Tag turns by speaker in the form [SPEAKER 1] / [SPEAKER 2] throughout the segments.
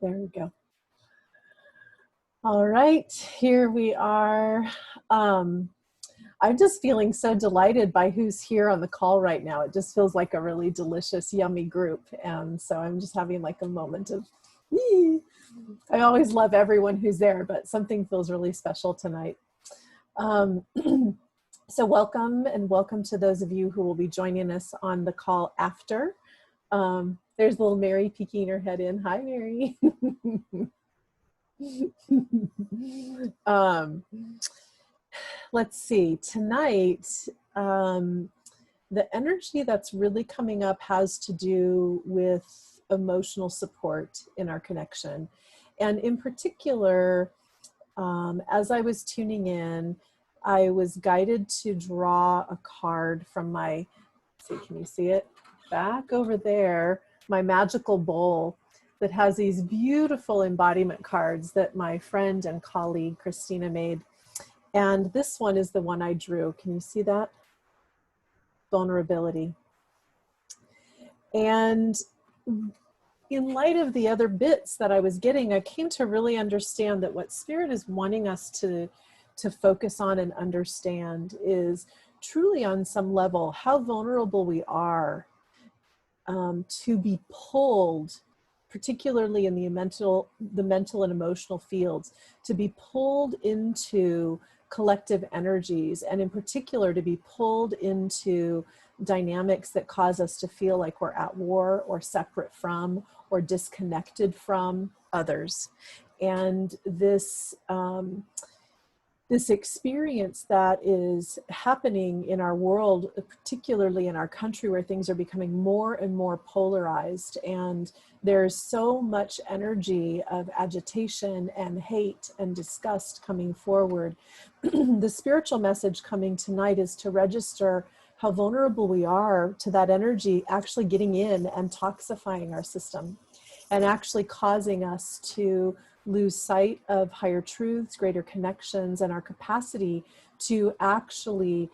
[SPEAKER 1] There we go. All right, here we are. I'm just feeling so delighted by who's here on the call right now. It just feels like a really delicious, yummy group. And so I'm just having like a moment of, I always love everyone who's there, but something feels really special tonight. So welcome, and welcome to those of you who will be joining us on the call after. There's little Mary peeking her head in. Hi, Mary. Let's see, tonight, the energy that's really coming up has to do with emotional support in our connection. And in particular, as I was tuning in, I was guided to draw a card from my, see, can you see it? Back over there, my magical bowl that has these beautiful embodiment cards that my friend and colleague Christina made. And this one is the one I drew. Can you see that? Vulnerability. And in light of the other bits that I was getting, I came to really understand that what Spirit is wanting us to focus on and understand is truly on some level how vulnerable we are to be pulled, particularly in the mental and emotional fields, to be pulled into collective energies, and in particular to be pulled into dynamics that cause us to feel like we're at war or separate from or disconnected from others. And this this experience that is happening in our world, particularly in our country, where things are becoming more and more polarized, and there's so much energy of agitation and hate and disgust coming forward. The spiritual message coming tonight is to register how vulnerable we are to that energy actually getting in and toxifying our system, and actually causing us to lose sight of higher truths, greater connections, and our capacity to actually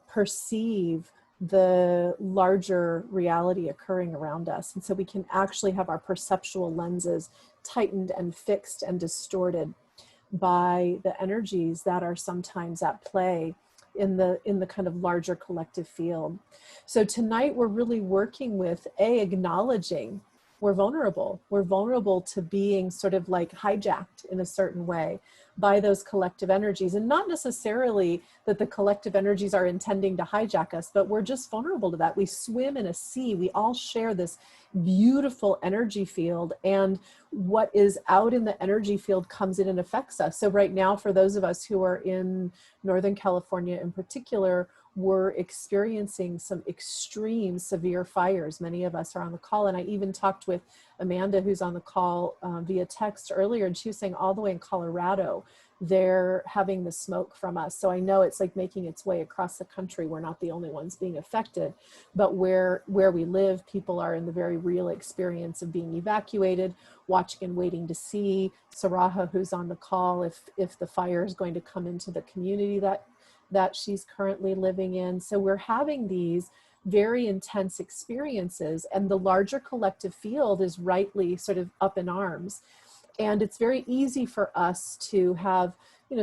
[SPEAKER 1] perceive the larger reality occurring around us. And so we can actually have our perceptual lenses tightened and fixed and distorted by the energies that are sometimes at play in the kind of larger collective field. So tonight we're really working with acknowledging we're vulnerable. We're vulnerable to being sort of like hijacked in a certain way by those collective energies. And not necessarily that the collective energies are intending to hijack us, but we're just vulnerable to that. We swim in a sea. We all share this beautiful energy field, and what is out in the energy field comes in and affects us. So right now, for those of us who are in Northern California in particular, we're experiencing some extreme severe fires. Many of us are on the call, and I even talked with Amanda, who's on the call via text earlier, and she was saying all the way in Colorado, they're having the smoke from us. So I know it's like making its way across the country. We're not the only ones being affected, but where we live, people are in the very real experience of being evacuated, watching and waiting to see. Saraha, who's on the call, if the fire is going to come into the community that she's currently living in. So we're having these very intense experiences, and the larger collective field is rightly sort of up in arms. And it's very easy for us to have,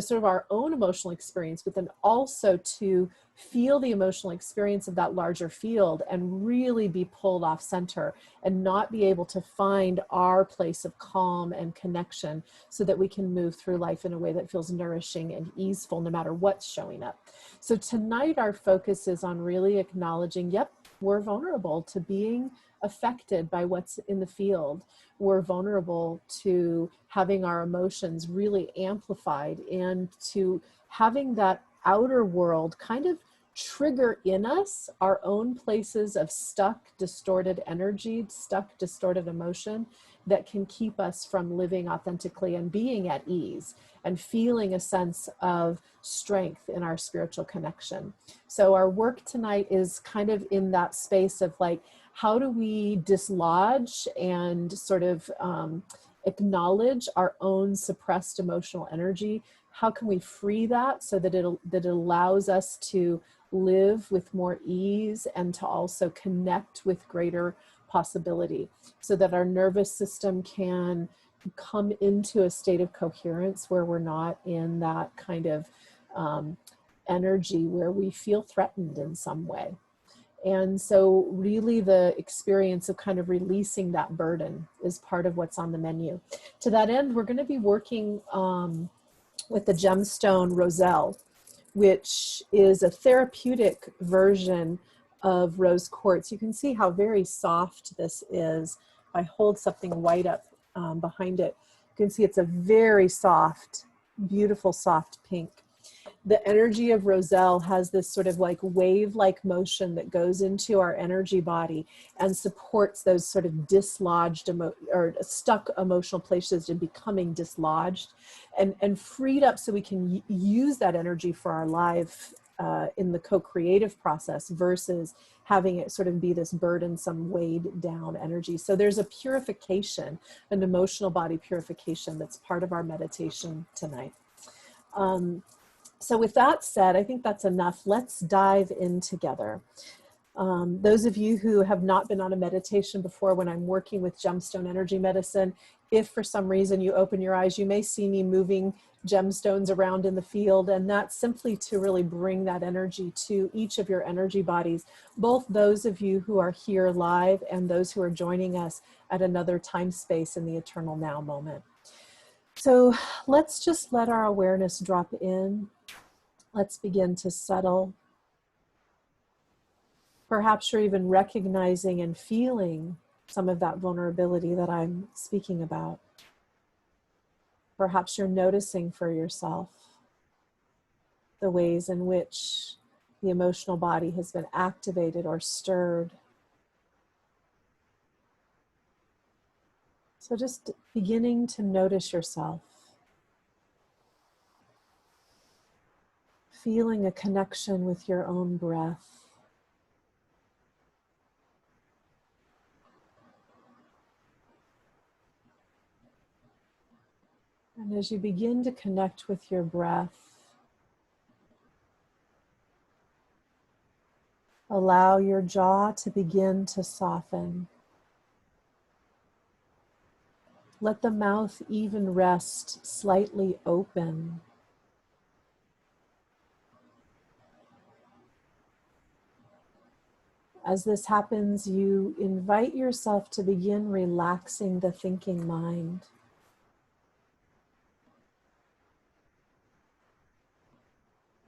[SPEAKER 1] sort of our own emotional experience, but then also to feel the emotional experience of that larger field and really be pulled off center and not be able to find our place of calm and connection so that we can move through life in a way that feels nourishing and easeful no matter what's showing up. So tonight our focus is on really acknowledging, yep, we're vulnerable to being affected by what's in the field. We're vulnerable to having our emotions really amplified and to having that outer world kind of trigger in us our own places of stuck, distorted energy, stuck, distorted emotion that can keep us from living authentically and being at ease and feeling a sense of strength in our spiritual connection. So our work tonight is kind of in that space of like, how do we dislodge and sort of acknowledge our own suppressed emotional energy? How can we free that so that it allows us to live with more ease and to also connect with greater possibility, so that our nervous system can come into a state of coherence where we're not in that kind of energy where we feel threatened in some way. And so really the experience of kind of releasing that burden is part of what's on the menu. To that end, we're going to be working with the gemstone roselle, which is a therapeutic version of rose quartz. You can see how very soft this is. If I hold something white up behind it, you can see it's a very soft, beautiful, soft pink. The energy of roselle has this sort of like wave-like motion that goes into our energy body and supports those sort of dislodged or stuck emotional places to becoming dislodged and freed up, so we can use that energy for our life in the co-creative process, versus having it sort of be this burdensome, weighed down energy. So there's a purification, an emotional body purification, that's part of our meditation tonight. So with that said, I think that's enough. Let's dive in together. Those of you who have not been on a meditation before, when I'm working with gemstone energy medicine, if for some reason you open your eyes, you may see me moving gemstones around in the field, and that's simply to really bring that energy to each of your energy bodies, both those of you who are here live and those who are joining us at another time space in the eternal now moment. So let's just let our awareness drop in. Let's begin to settle. Perhaps you're even recognizing and feeling some of that vulnerability that I'm speaking about. Perhaps you're noticing for yourself the ways in which the emotional body has been activated or stirred. So just beginning to notice yourself, feeling a connection with your own breath. And as you begin to connect with your breath, allow your jaw to begin to soften. Let the mouth even rest slightly open. As this happens, you invite yourself to begin relaxing the thinking mind.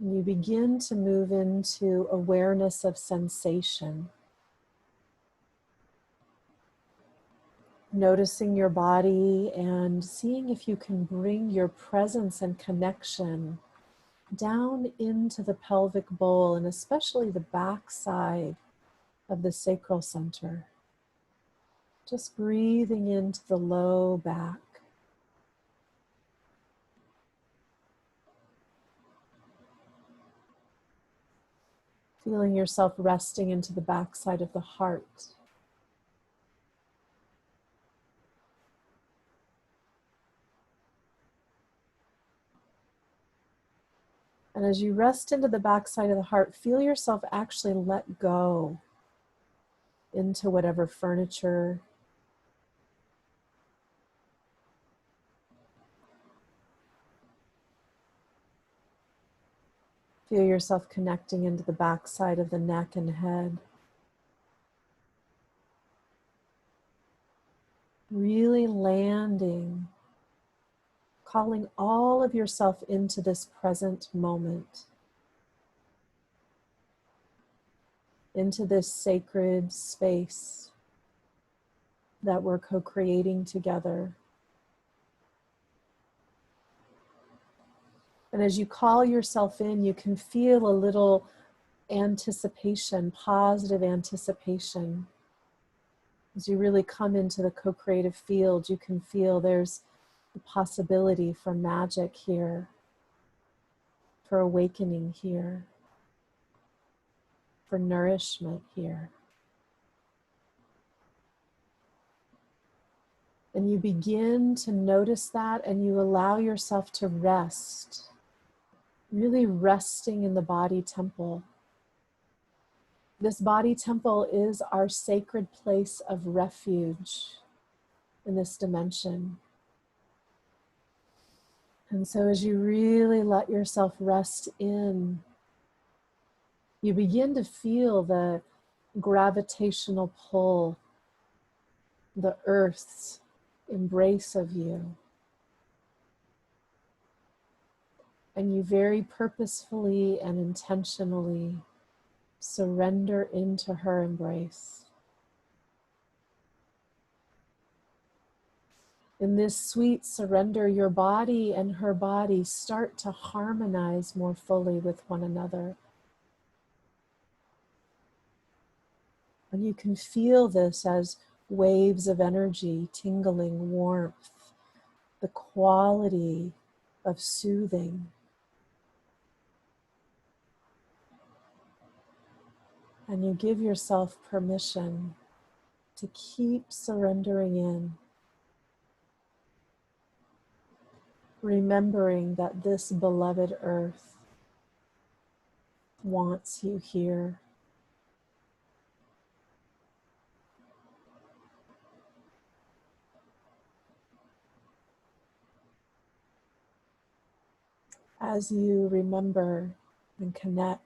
[SPEAKER 1] And you begin to move into awareness of sensation. Noticing your body and seeing if you can bring your presence and connection down into the pelvic bowl, and especially the back side of the sacral center. Just breathing into the low back. Feeling yourself resting into the back side of the heart. And as you rest into the back side of the heart, feel yourself actually let go into whatever furniture. Feel yourself connecting into the back side of the neck and head. Really landing, calling all of yourself into this present moment, into this sacred space that we're co-creating together. And as you call yourself in, you can feel a little anticipation, positive anticipation. As you really come into the co-creative field, you can feel there's the possibility for magic here, for awakening here, for nourishment here. And you begin to notice that, and you allow yourself to rest, really resting in the body temple. This body temple is our sacred place of refuge in this dimension. And so as you really let yourself rest in, you begin to feel the gravitational pull, the earth's embrace of you. And you very purposefully and intentionally surrender into her embrace. In this sweet surrender, your body and her body start to harmonize more fully with one another. And you can feel this as waves of energy, tingling, warmth, the quality of soothing. And you give yourself permission to keep surrendering in, remembering that this beloved earth wants you here. As you remember and connect,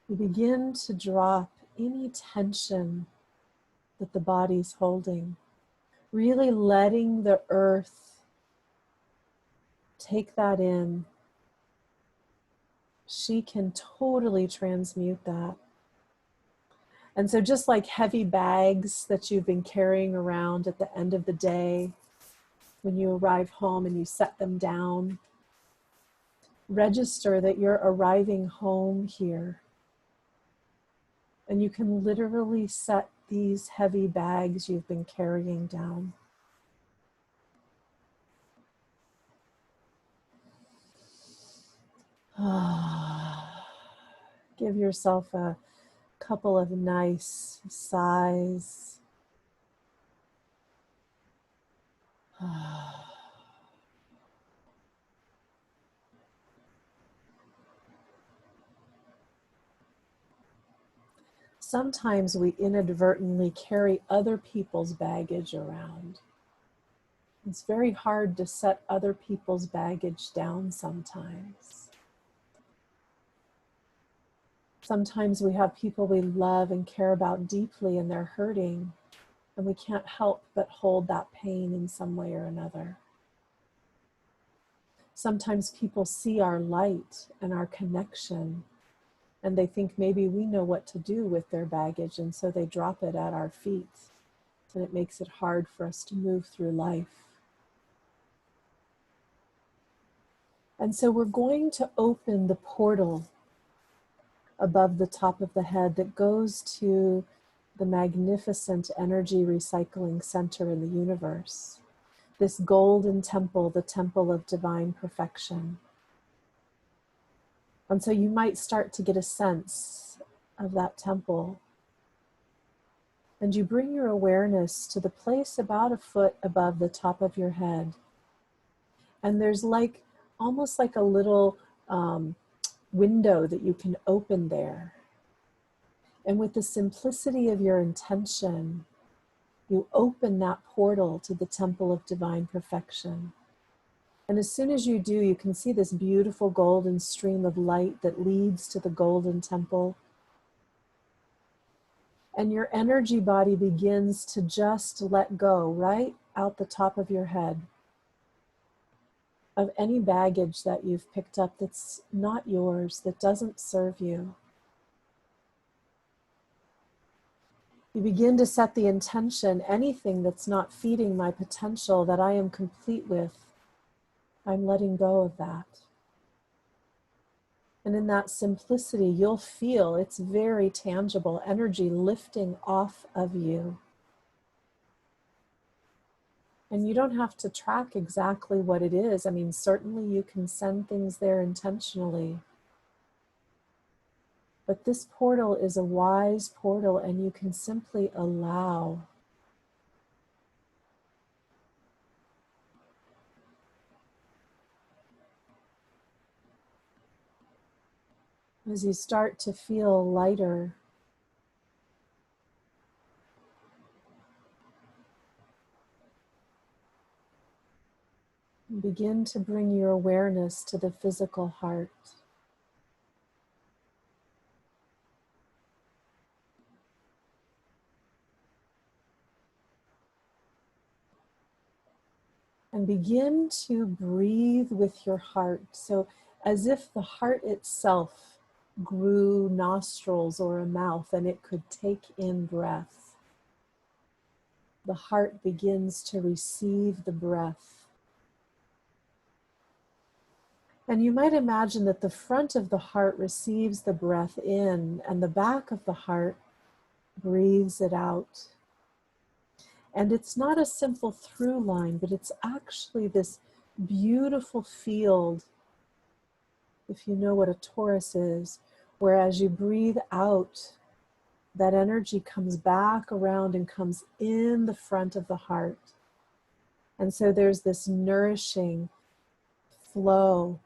[SPEAKER 1] you begin to drop any tension that the body's holding, really letting the earth take that in. She can totally transmute that. And so just like heavy bags that you've been carrying around at the end of the day, when you arrive home and you set them down, register that you're arriving home here. And you can literally set these heavy bags you've been carrying down. Give yourself a couple of nice sighs. Sometimes we inadvertently carry other people's baggage around. It's very hard to set other people's baggage down sometimes. Sometimes we have people we love and care about deeply and they're hurting, and we can't help but hold that pain in some way or another. Sometimes people see our light and our connection, and they think maybe we know what to do with their baggage, and so they drop it at our feet, and it makes it hard for us to move through life. And so we're going to open the portal above the top of the head that goes to the magnificent energy recycling center in the universe, this golden temple, the temple of divine perfection. And so you might start to get a sense of that temple. And you bring your awareness to the place about a foot above the top of your head. And there's like, almost like a little window that you can open there. And with the simplicity of your intention, you open that portal to the temple of divine perfection. And as soon as you do, you can see this beautiful golden stream of light that leads to the golden temple. And your energy body begins to just let go right out the top of your head of any baggage that you've picked up that's not yours, that doesn't serve you. You begin to set the intention, anything that's not feeding my potential that I am complete with, I'm letting go of that. And in that simplicity, you'll feel it's very tangible energy lifting off of you. And you don't have to track exactly what it is. I mean, certainly you can send things there intentionally. But this portal is a wise portal, and you can simply allow. As you start to feel lighter, begin to bring your awareness to the physical heart. And begin to breathe with your heart. So as if the heart itself grew nostrils or a mouth and it could take in breath. The heart begins to receive the breath. And you might imagine that the front of the heart receives the breath in and the back of the heart breathes it out. And it's not a simple through line, but it's actually this beautiful field, if you know what a torus is, where as you breathe out, that energy comes back around and comes in the front of the heart. And so there's this nourishing flow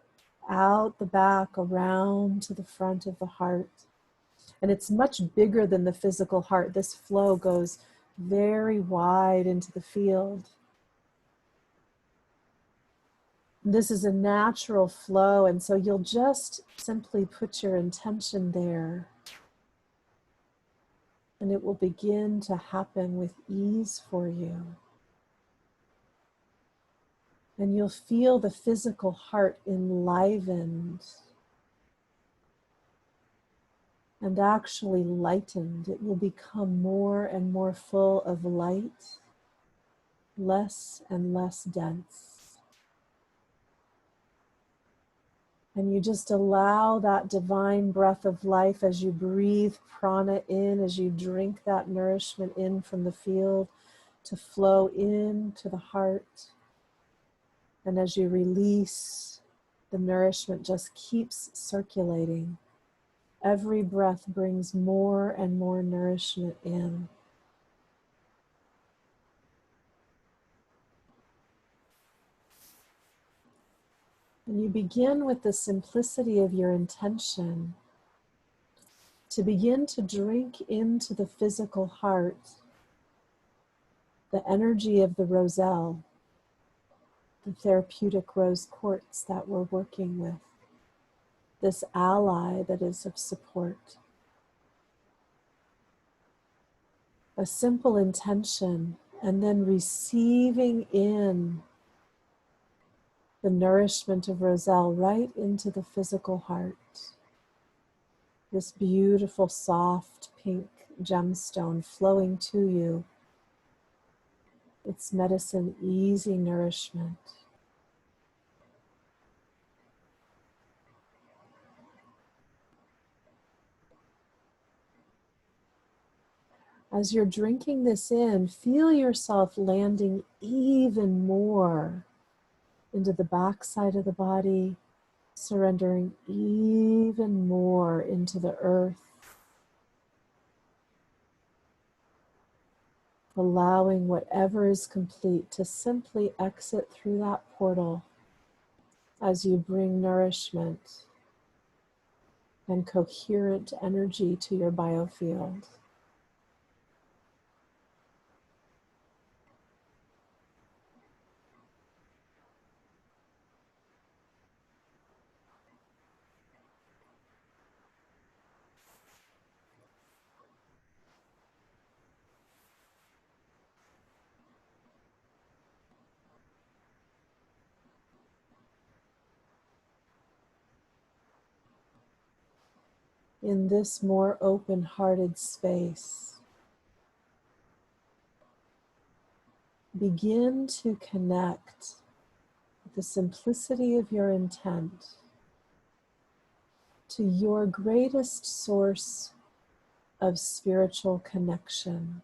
[SPEAKER 1] out the back, around to the front of the heart. And it's much bigger than the physical heart. This flow goes very wide into the field. This is a natural flow, and so you'll just simply put your intention there, and it will begin to happen with ease for you. And you'll feel the physical heart enlivened and actually lightened. It will become more and more full of light, less and less dense. And you just allow that divine breath of life as you breathe prana in, as you drink that nourishment in from the field, to flow into the heart. And as you release, the nourishment just keeps circulating. Every breath brings more and more nourishment in. And you begin with the simplicity of your intention to begin to drink into the physical heart the energy of the roselle, the therapeutic rose quartz that we're working with, this ally that is of support. A simple intention, and then receiving in the nourishment of roselle right into the physical heart. This beautiful, soft, pink gemstone flowing to you. It's medicine, easy nourishment. As you're drinking this in, feel yourself landing even more into the back side of the body, surrendering even more into the earth, allowing whatever is complete to simply exit through that portal as you bring nourishment and coherent energy to your biofield. In this more open-hearted space, begin to connect with the simplicity of your intent to your greatest source of spiritual connection,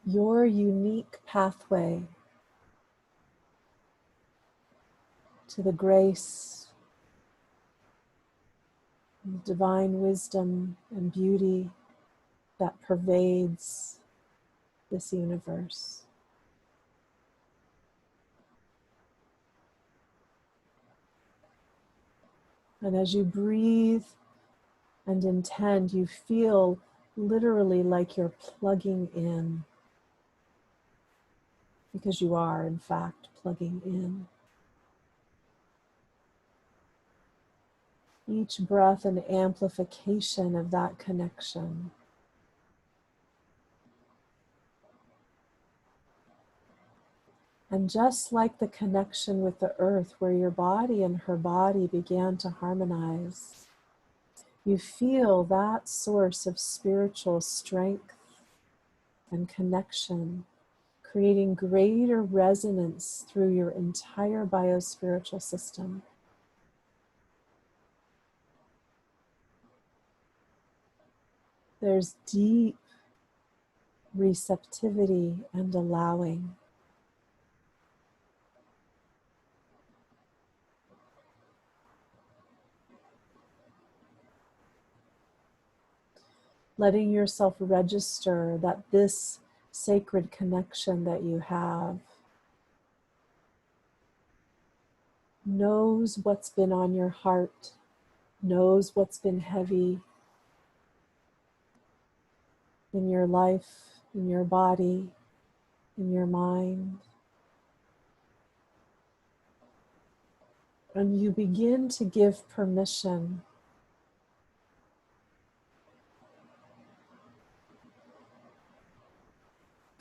[SPEAKER 1] your unique pathway to the grace, the divine wisdom and beauty that pervades this universe. And as you breathe and intend, you feel literally like you're plugging in, because you are, in fact, plugging in. Each breath an amplification of that connection. And just like the connection with the earth, where your body and her body began to harmonize, you feel that source of spiritual strength and connection, creating greater resonance through your entire biospiritual system. There's deep receptivity and allowing. Letting yourself register that this sacred connection that you have knows what's been on your heart, knows what's been heavy in your life, in your body, in your mind. And you begin to give permission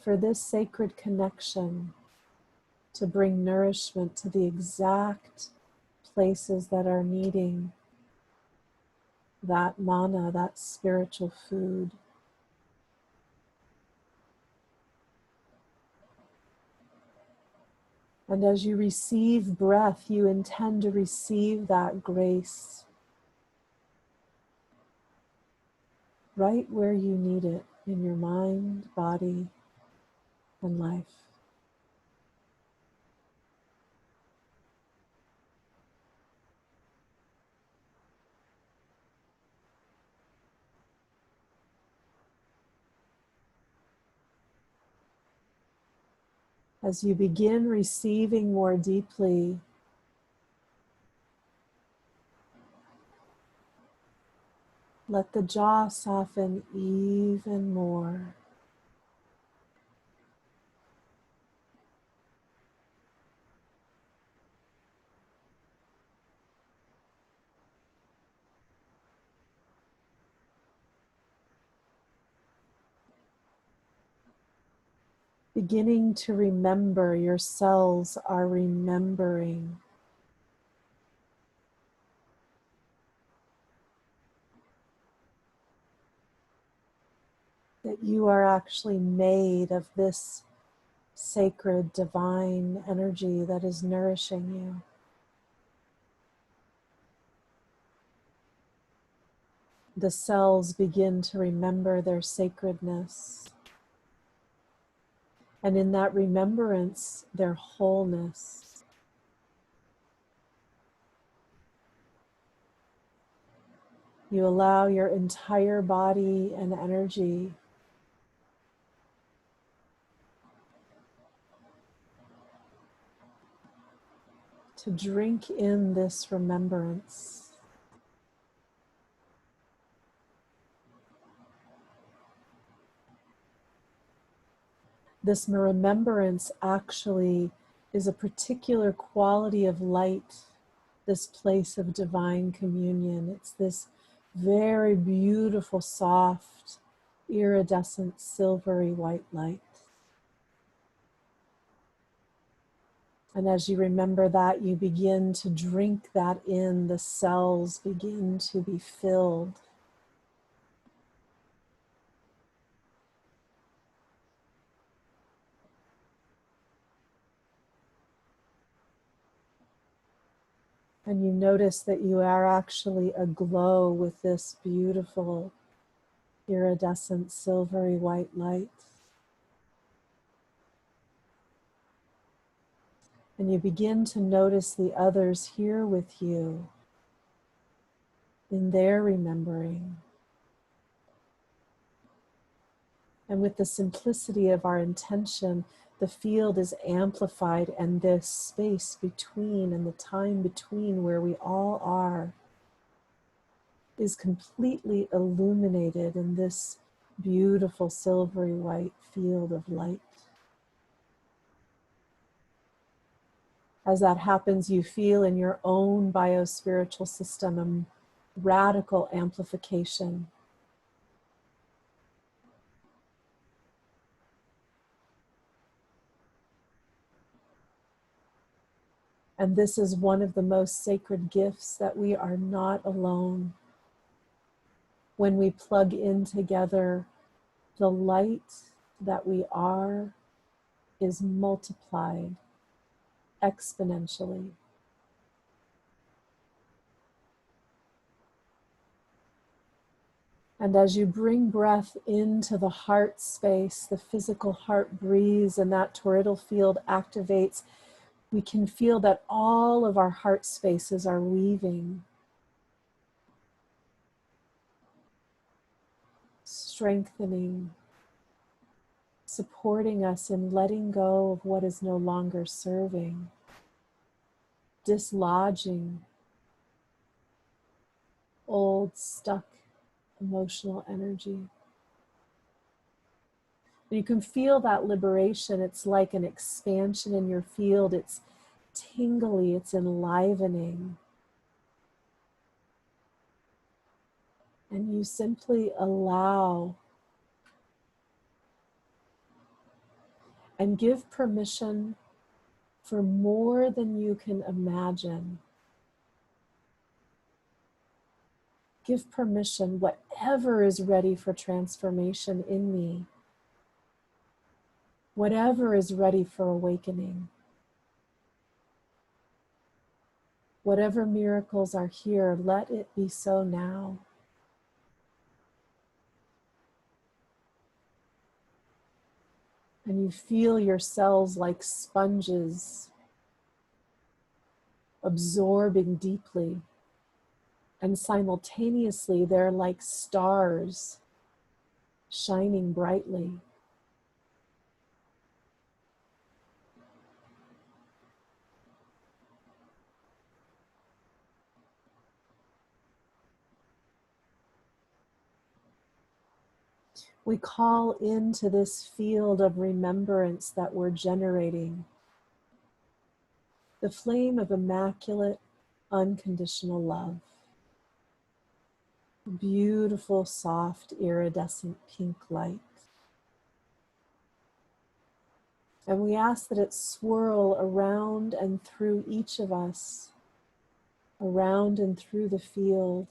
[SPEAKER 1] for this sacred connection to bring nourishment to the exact places that are needing that mana, that spiritual food. And as you receive breath, you intend to receive that grace right where you need it in your mind, body, and life. As you begin receiving more deeply, let the jaw soften even more. Beginning to remember, your cells are remembering. That you are actually made of this sacred divine energy that is nourishing you. The cells begin to remember their sacredness. And in that remembrance, their wholeness. You allow your entire body and energy to drink in this remembrance. This remembrance actually is a particular quality of light, this place of divine communion. It's this very beautiful, soft, iridescent, silvery white light. And as you remember that, you begin to drink that in. The cells begin to be filled. And you notice that you are actually aglow with this beautiful, iridescent, silvery white light. And you begin to notice the others here with you in their remembering. And with the simplicity of our intention, the field is amplified, and this space between and the time between where we all are is completely illuminated in this beautiful silvery white field of light. As that happens, you feel in your own biospiritual system a radical amplification. And this is one of the most sacred gifts, that we are not alone. When we plug in together, the light that we are is multiplied exponentially. And as you bring breath into the heart space, the physical heart breathes and that toroidal field activates. We can feel that all of our heart spaces are weaving, strengthening, supporting us in letting go of what is no longer serving, dislodging old, stuck emotional energy. You can feel that liberation. It's like an expansion in your field. It's tingly, it's enlivening. And you simply allow and give permission for more than you can imagine. Give permission, whatever is ready for transformation in me, whatever is ready for awakening, whatever miracles are here, let it be so now. And you feel your cells like sponges, absorbing deeply. And simultaneously, they're like stars shining brightly. We call into this field of remembrance that we're generating the flame of immaculate, unconditional love. Beautiful, soft, iridescent pink light. And we ask that it swirl around and through each of us, around and through the field.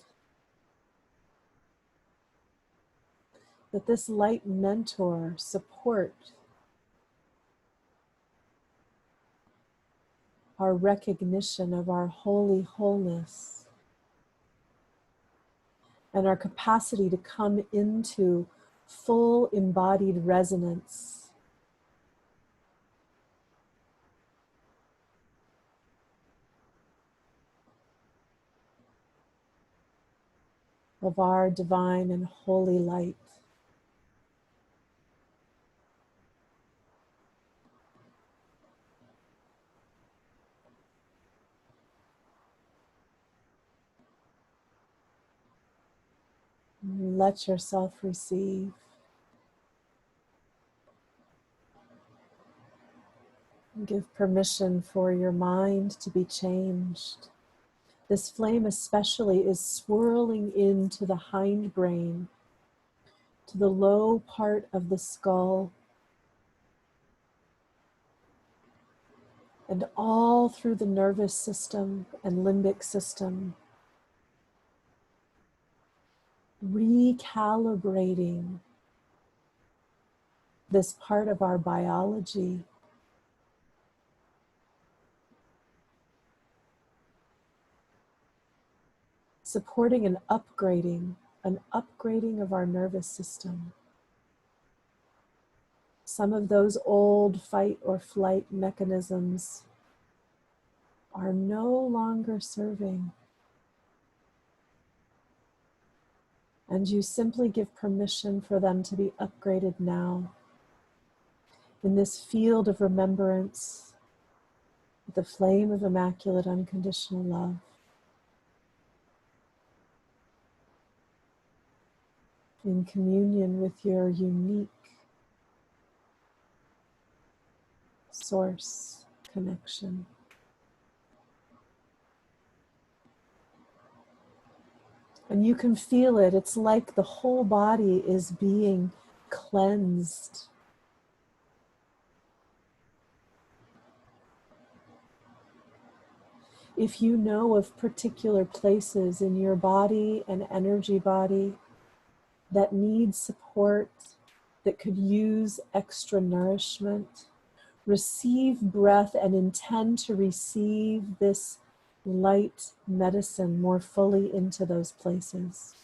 [SPEAKER 1] That this light mentor support our recognition of our holy wholeness and our capacity to come into full embodied resonance of our divine and holy light. Let yourself receive. Give permission for your mind to be changed. This flame especially is swirling into the hindbrain, to the low part of the skull, and all through the nervous system and limbic system, recalibrating this part of our biology, supporting an upgrading of our nervous system. Some of those old fight or flight mechanisms are no longer serving. And you simply give permission for them to be upgraded now. In this field of remembrance, with the flame of immaculate unconditional love. in communion with your unique source connection. And you can feel it. It's like the whole body is being cleansed. If you know of particular places in your body and energy body that need support, that could use extra nourishment, receive breath and intend to receive this light medicine more fully into those places.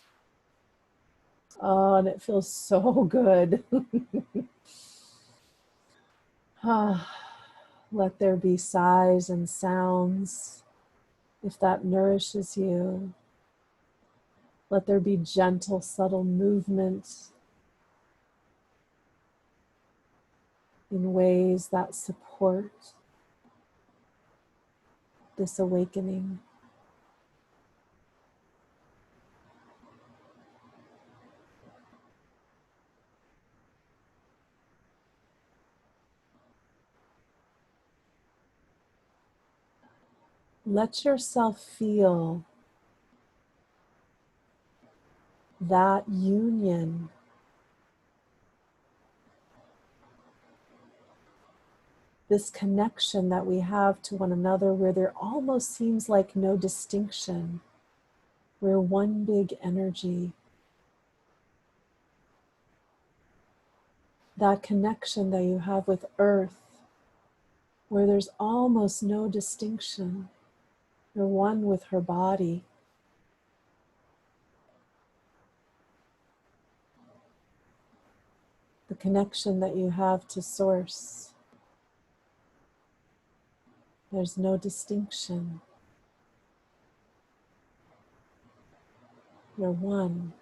[SPEAKER 1] Oh, and it feels so good. Let there be sighs and sounds if that nourishes you. Let there be gentle, subtle movement in ways that support this awakening. Let yourself feel that union, this connection that we have to one another, where there almost seems like no distinction. We're one big energy. That connection that you have with Earth, where there's almost no distinction. You're one with her body. The connection that you have to Source. There's no distinction. You're one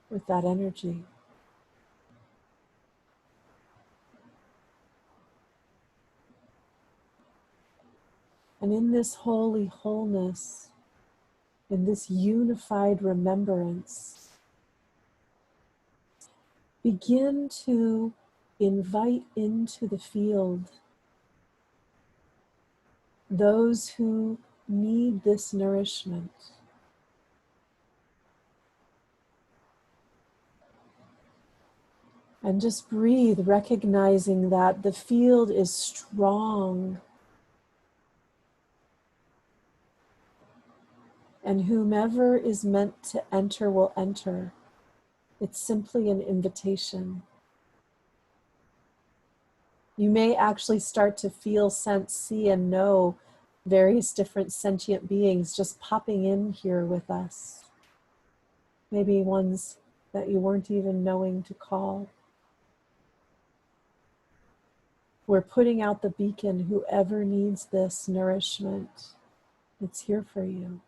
[SPEAKER 1] with that energy. And in this holy wholeness, in this unified remembrance, begin to invite into the field those who need this nourishment. And just breathe, recognizing that the field is strong. And whomever is meant to enter will enter. It's simply an invitation. You may actually start to feel, sense, see, and know various different sentient beings just popping in here with us. Maybe ones that you weren't even knowing to call. We're putting out the beacon. Whoever needs this nourishment, it's here for you.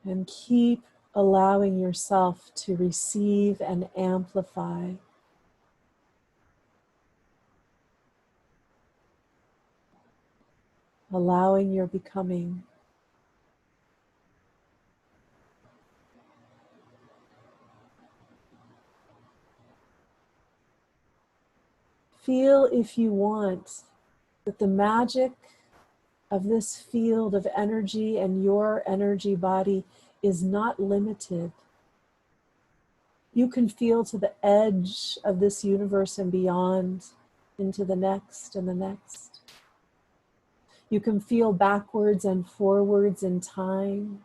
[SPEAKER 1] And keep allowing yourself to receive and amplify. Allowing your becoming. Feel, if you want, that the magic of this field of energy and your energy body is not limited. You can feel to the edge of this universe and beyond, into the next and the next. You can feel backwards and forwards in time.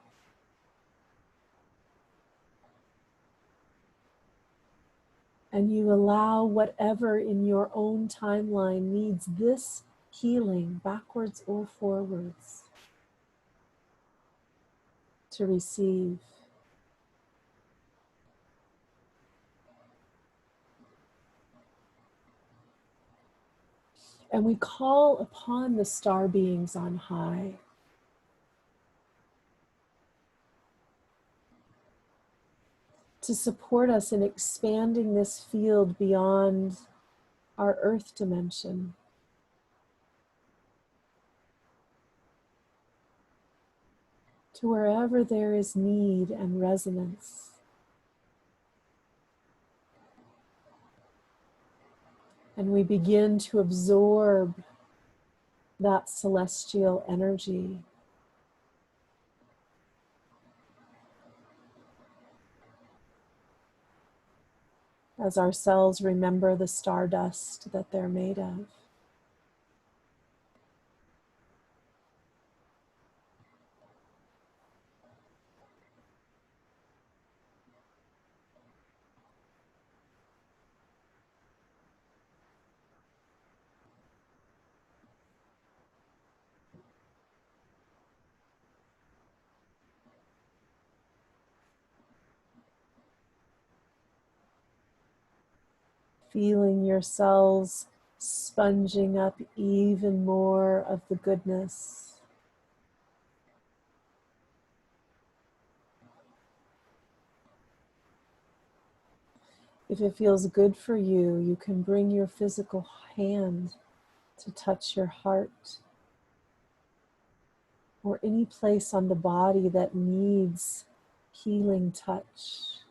[SPEAKER 1] And you allow whatever in your own timeline needs this healing, backwards or forwards, to receive. And we call upon the star beings on high to support us in expanding this field beyond our earth dimension. To wherever there is need and resonance. And we begin to absorb that celestial energy. As our cells remember the stardust that they're made of. Feeling your cells sponging up even more of the goodness. If it feels good for you, you can bring your physical hand to touch your heart or any place on the body that needs healing touch.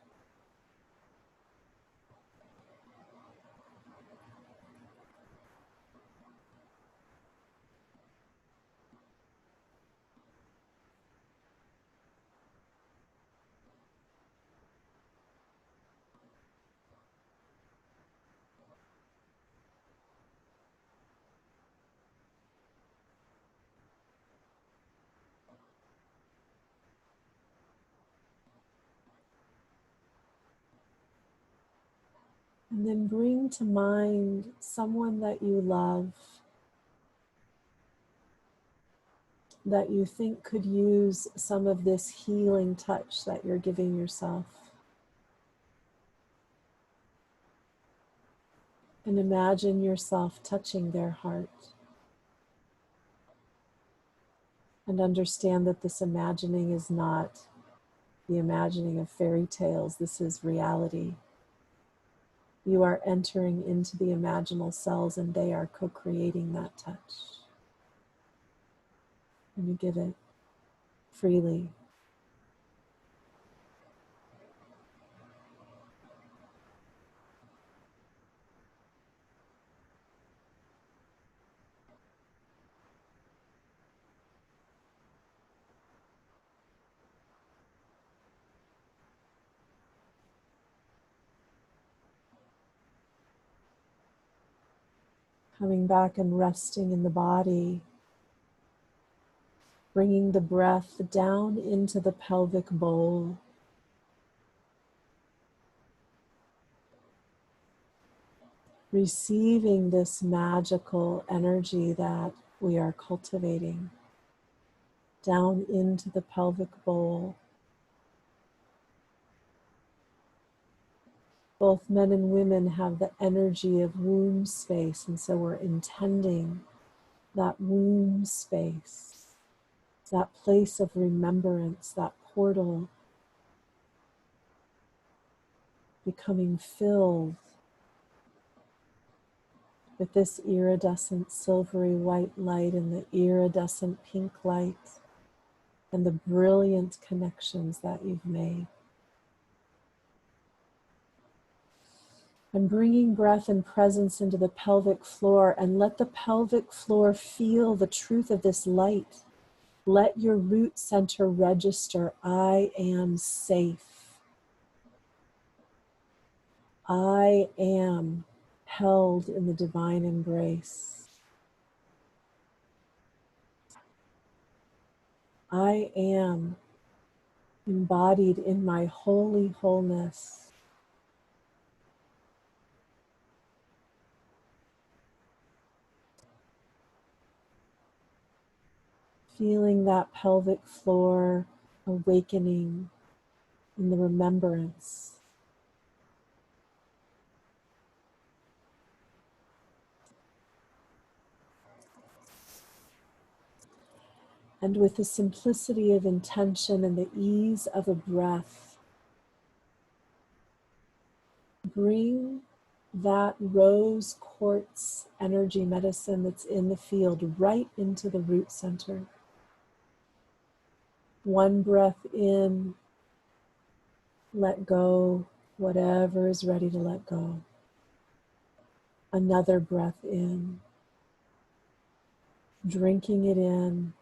[SPEAKER 1] And then bring to mind someone that you love, that you think could use some of this healing touch that you're giving yourself. And imagine yourself touching their heart. And understand that this imagining is not the imagining of fairy tales. This is reality. You are entering into the imaginal cells and they are co-creating that touch. And you give it freely. Coming back and resting in the body, bringing the breath down into the pelvic bowl. Receiving this magical energy that we are cultivating down into the pelvic bowl. Both men and women have the energy of womb space, and so we're intending that womb space, that place of remembrance, that portal becoming filled with this iridescent silvery white light and the iridescent pink light and the brilliant connections that you've made. And bringing breath and presence into the pelvic floor, and let the pelvic floor feel the truth of this light. Let your root center register, I am safe. I am held in the divine embrace. I am embodied in my holy wholeness. Feeling that pelvic floor awakening in the remembrance. And with the simplicity of intention and the ease of a breath, bring that rose quartz energy medicine that's in the field right into the root center. One breath in, let go whatever is ready to let go. Another breath in, drinking it in,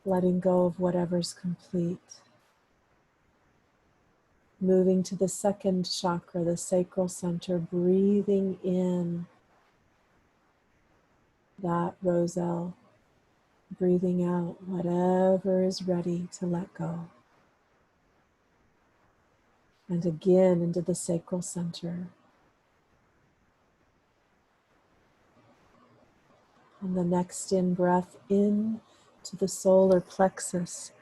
[SPEAKER 1] letting go of whatever's complete. Moving to the second chakra, the sacral center, breathing in that roselle, breathing out whatever is ready to let go. And again into the sacral center. And the next in breath in to the solar plexus.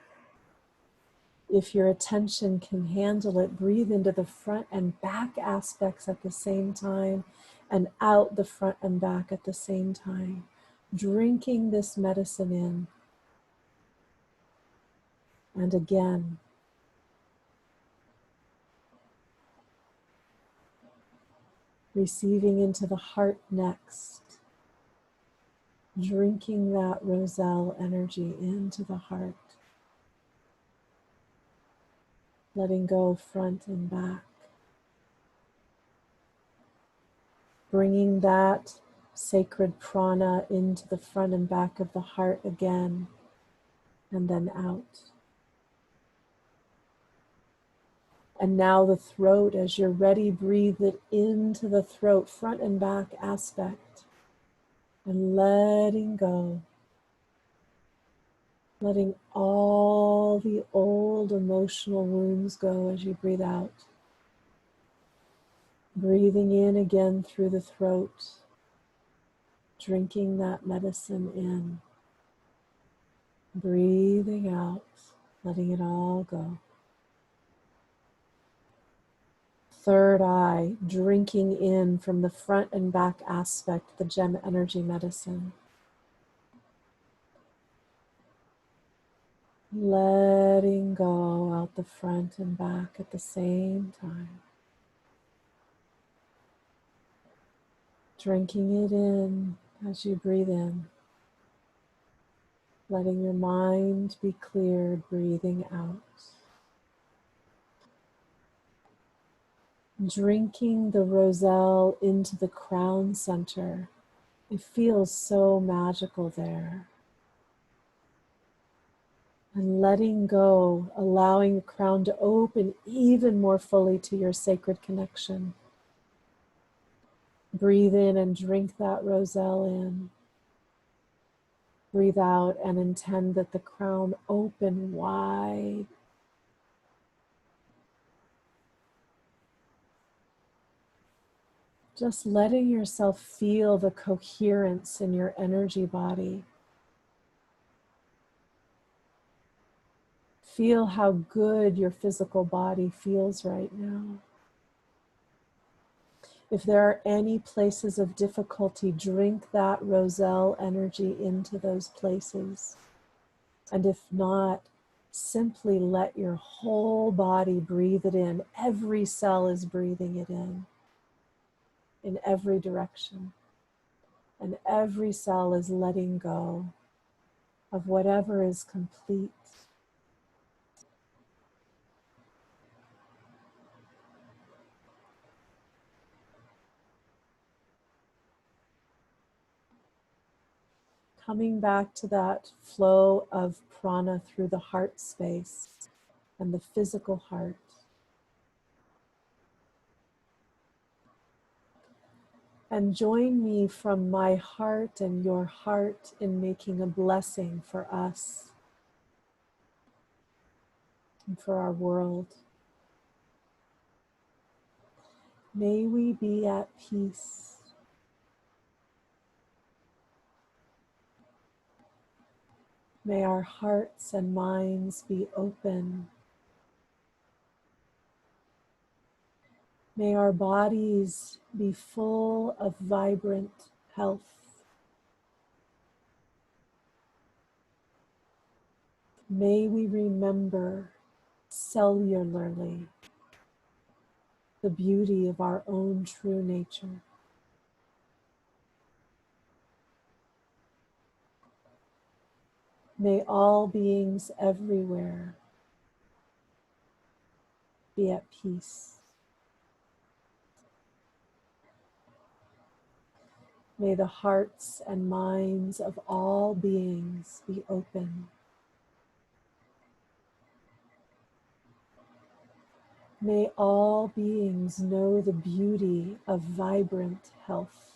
[SPEAKER 1] If your attention can handle it, breathe into the front and back aspects at the same time and out the front and back at the same time. Drinking this medicine in. And again. Receiving into the heart next. Drinking that roselle energy into the heart. Letting go front and back. Bringing that sacred prana into the front and back of the heart again, and then out. And now the throat, as you're ready, breathe it into the throat, front and back aspect, and letting go. Letting all the old emotional wounds go as you breathe out. Breathing in again through the throat, drinking that medicine in. Breathing out, letting it all go. Third eye, drinking in from the front and back aspect, the gem energy medicine. Letting go out the front and back at the same time. Drinking it in as you breathe in. Letting your mind be cleared, breathing out. Drinking the roselle into the crown center. It feels so magical there. And letting go, allowing the crown to open even more fully to your sacred connection. Breathe in and drink that roselle in. Breathe out and intend that the crown open wide. Just letting yourself feel the coherence in your energy body. Feel how good your physical body feels right now. If there are any places of difficulty, drink that roselle energy into those places. And if not, simply let your whole body breathe it in. Every cell is breathing it in every direction. And every cell is letting go of whatever is complete. Coming back to that flow of prana through the heart space and the physical heart. And join me from my heart and your heart in making a blessing for us and for our world. May we be at peace. May our hearts and minds be open. May our bodies be full of vibrant health. May we remember cellularly the beauty of our own true nature. May all beings everywhere be at peace. May the hearts and minds of all beings be open. May all beings know the beauty of vibrant health.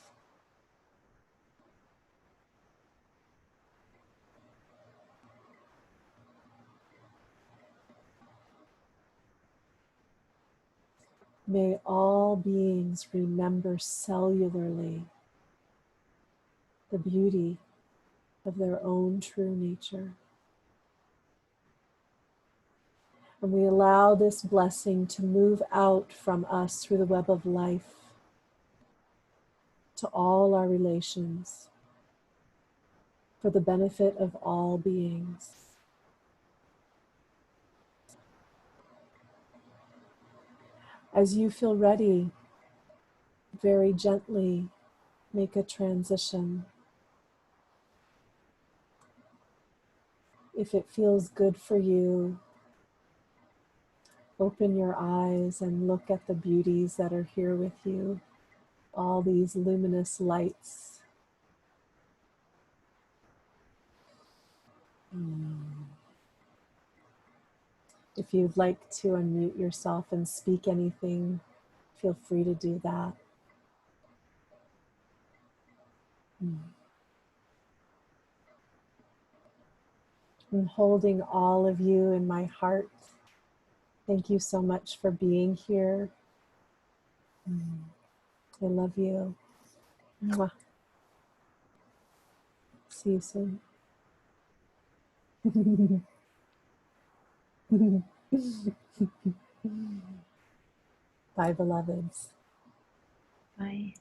[SPEAKER 1] May all beings remember cellularly the beauty of their own true nature. And we allow this blessing to move out from us through the web of life to all our relations for the benefit of all beings. As you feel ready, very gently make a transition. If it feels good for you, open your eyes and look at the beauties that are here with you, all these luminous lights. If you'd like to unmute yourself and speak anything, feel free to do that. I'm holding all of you in my heart. Thank you so much for being here. I love you. Mwah. See you soon. Bye, beloveds.
[SPEAKER 2] Bye.